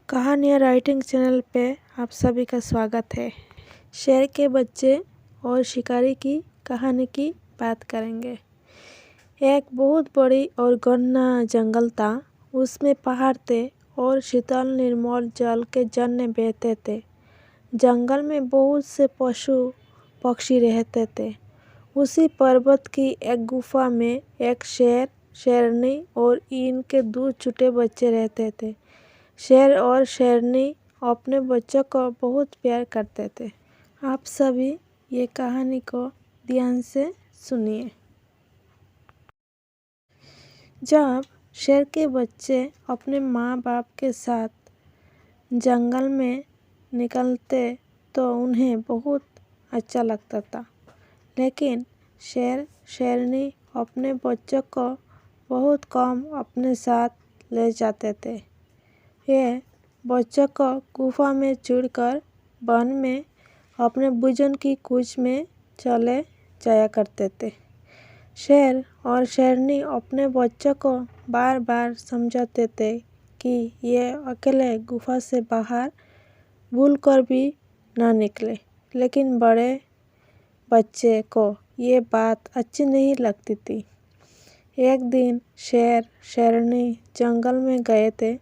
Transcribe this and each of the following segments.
कहानियाँ writing channel पे आप सभी का स्वागत है। शेर के बच्चे और शिकारी की कहानी की बात करेंगे। एक बहुत बड़ी और घना जंगल था। उसमें पहाड़ थे और शीतल निर्मल जल के झरने बहते थे। जंगल में बहुत से पशु पक्षी रहते थे। उसी पर्वत की एक गुफा में एक शेर, शेरनी और इनके दो छोटे बच्चे रहते थे। शेर और शेरनी अपने बच्चों को बहुत प्यार करते थे। आप सभी ये कहानी को ध्यान से सुनिए। जब शेर के बच्चे अपने माँ बाप के साथ जंगल में निकलते तो उन्हें बहुत अच्छा लगता था। लेकिन शेर शेरनी अपने बच्चों को बहुत कम अपने साथ ले जाते थे। ये बच्चों को गुफा में चढ़कर वन में अपने भोजन की खोज में चले जाया करते थे। शेर और शेरनी अपने बच्चों को बार बार समझाते थे कि ये अकेले गुफा से बाहर भूलकर भी न निकले। लेकिन बड़े बच्चे को ये बात अच्छी नहीं लगती थी। एक दिन शेर शेरनी जंगल में गए थे।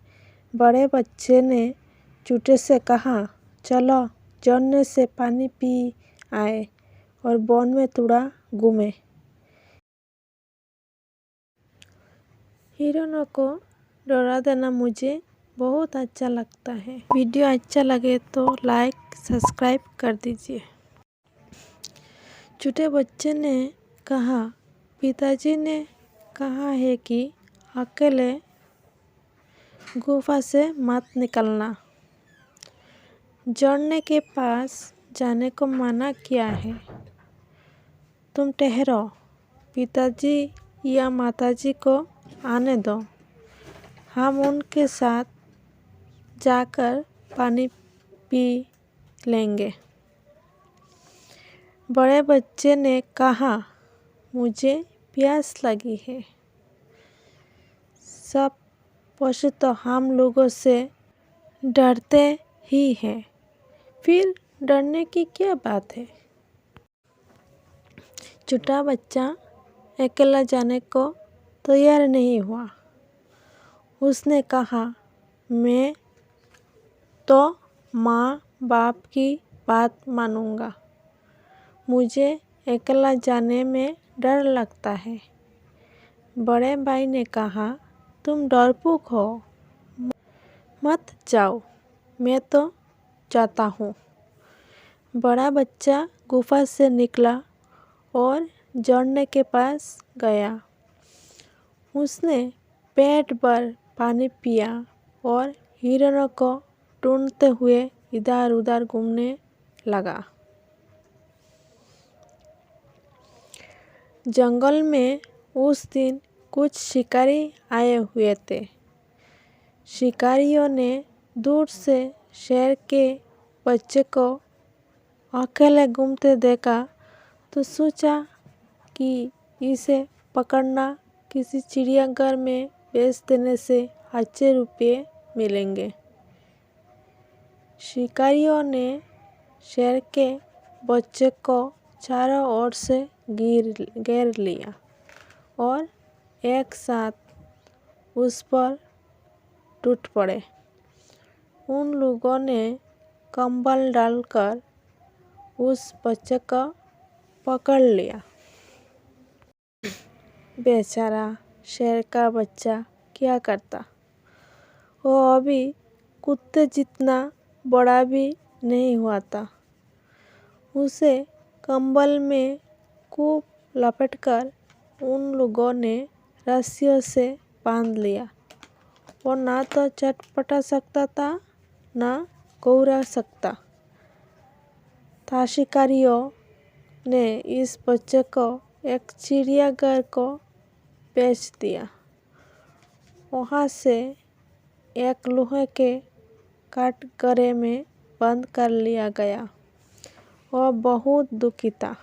बड़े बच्चे ने छोटे से कहा, चलो झरने से पानी पी आए और वन में थोड़ा घूमे। हिरणों को डरा देना मुझे बहुत अच्छा लगता है। वीडियो अच्छा लगे तो लाइक सब्सक्राइब कर दीजिए। छोटे बच्चे ने कहा, पिताजी ने कहा है कि अकेले गुफा से मत निकलना। झरने के पास जाने को मना किया है। तुम ठहरो, पिताजी या माताजी को आने दो। हम उनके साथ जाकर पानी पी लेंगे। बड़े बच्चे ने कहा, मुझे प्यास लगी है। सब पशु तो हम लोगों से डरते ही हैं, फिर डरने की क्या बात है। छोटा बच्चा अकेला जाने को तैयार नहीं हुआ। उसने कहा, मैं तो माँ बाप की बात मानूंगा। मुझे अकेला जाने में डर लगता है। बड़े भाई ने कहा, तुम डरपोक हो, मत जाओ, मैं तो जाता हूँ। बड़ा बच्चा गुफा से निकला और झरने के पास गया। उसने पेट भर पानी पिया और हिरणों को ढूंढते हुए इधर उधर घूमने लगा। जंगल में उस दिन कुछ शिकारी आए हुए थे। शिकारियों ने दूर से शेर के बच्चे को अकेले घूमते देखा तो सोचा कि इसे पकड़ना किसी चिड़ियाघर में बेच देने से अच्छे रुपये मिलेंगे। शिकारियों ने शेर के बच्चे को चारों ओर से घेर लिया और एक साथ उस पर टूट पड़े। उन लोगों ने कंबल डालकर उस बच्चे को पकड़ लिया। बेचारा शेर का बच्चा क्या करता। वो अभी कुत्ते जितना बड़ा भी नहीं हुआ था। उसे कंबल में खूब लपेटकर उन लोगों ने रस्सियों से बांध लिया। वो ना तो चटपटा सकता था, ना घुरा सकता था। शिकारियों ने इस बच्चे को एक चिड़ियाघर को बेच दिया। वहाँ से एक लोहे के काटघरे में बंद कर लिया गया। वह बहुत दुखी था।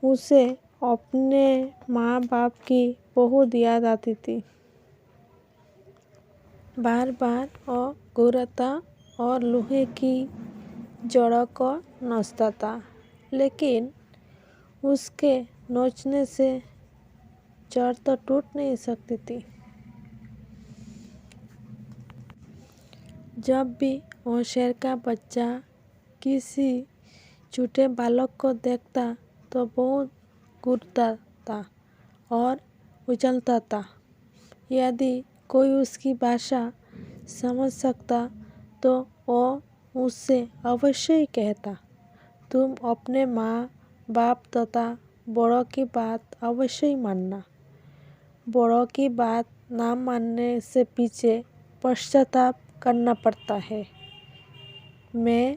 उसे अपने माँ बाप की बहुत याद आती थी। बार बार वो घूरता और लोहे की जड़ों को नोचता था, लेकिन उसके नोचने से जड़ तो टूट नहीं सकती थी। जब भी वो शेर का बच्चा किसी छोटे बालक को देखता तो बहुत घूरता था और उछलता था। यदि कोई उसकी भाषा समझ सकता तो वो उससे अवश्य ही कहता, तुम अपने माँ बाप तथा बड़ों की बात अवश्य ही मानना। बड़ों की बात ना मानने से पीछे पश्चाताप करना पड़ता है। मैं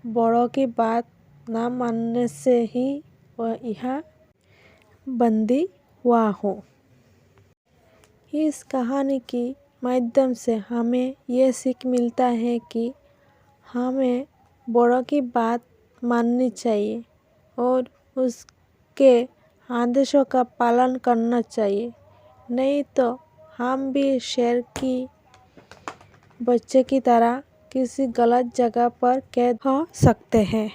बड़ों की बात ना मानने से ही वह यहाँ बंदी हुआ हूँ। इस कहानी के माध्यम से हमें यह सीख मिलता है कि हमें बड़ों की बात माननी चाहिए और उसके आदेशों का पालन करना चाहिए, नहीं तो हम भी शेर की बच्चे की तरह किसी गलत जगह पर कैद हो सकते हैं।